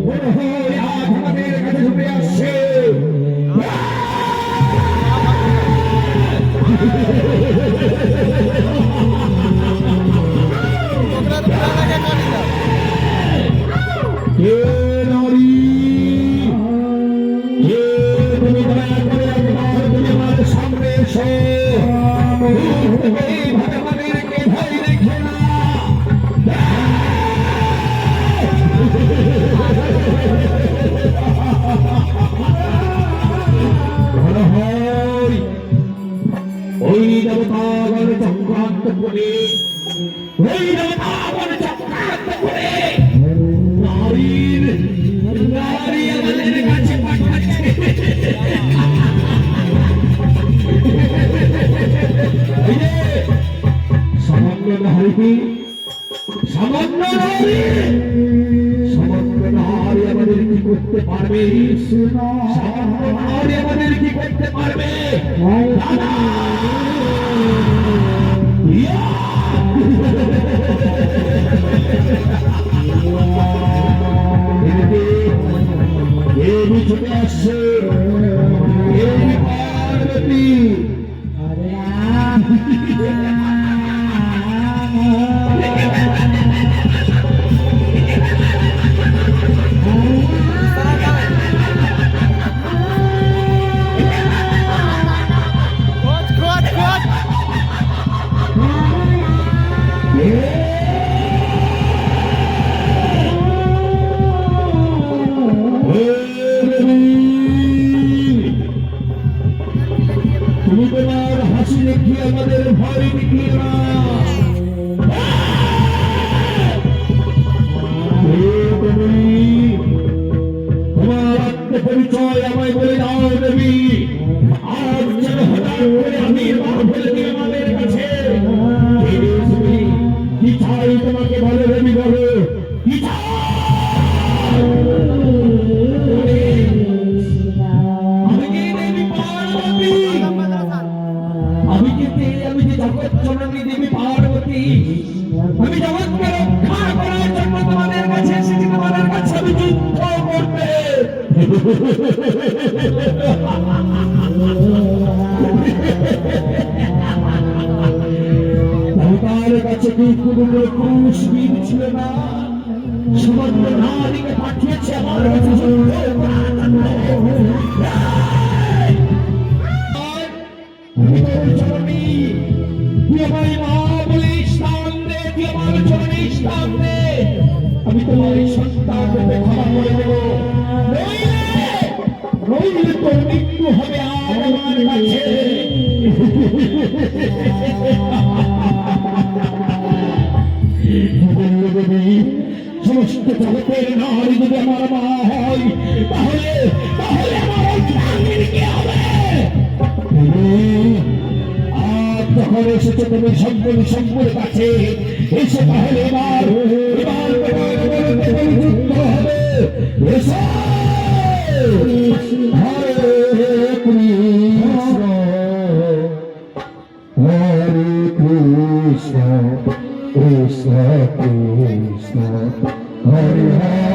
মনে হয় আজ আমাদের কাছে ছুটে আসছে। সামনে এসো আমাদেরকে ভয় রেখে না। ওই দেবতাগণ চক্রান্ত করে নারী আমাদের কাছে পাঠাচ্ছে। সামান্য নারী আমাদের কি করতে পারবে? সামান্য নারী আমাদের কি করতে পারবে? ছুটে আসছে পার্বতী। তুমি তোমার হাসি দেখিয়ে আমাদের ভয় দেখিয়ে না। তোমার আত্মপরিচয় আমায় বলে দাও দেবী। আজ যেন হঠাৎ করে আমি বলে দিই আমাদের কাছে কি চাই তোমাকে বলো দেবী, বলো কি চাই? আমি যে জগৎ জননী দেবী পার্বতী, আমি জগৎকে রক্ষা করার জন্য তোমাদের কাছে এসেছি, তোমাদের কাছে আমি যুদ্ধ করতে। তার কাছে কি কোনো পুরুষ বীর ছিল না? সুবর্ণ নারীকে পাঠিয়েছে আমার কাছে যুদ্ধ করার জন্য। আমি তোমার সন্তানকে ক্ষমা করে দেব, নইলে তোর মৃত্যু হবে আজ আমার কাছে। সমস্ত জগতের নারী যদি আমার মা হয়, তাহলে তাহলে আমার কি হবে? যখন এসেছে তুমি সম্পূর্ণ কাছে এসে, তাহলে এবার যুক্ত হবে। হরে কৃষ্ণ হরে কৃষ্ণ কৃষ্ণ কৃষ্ণ হরে হরে।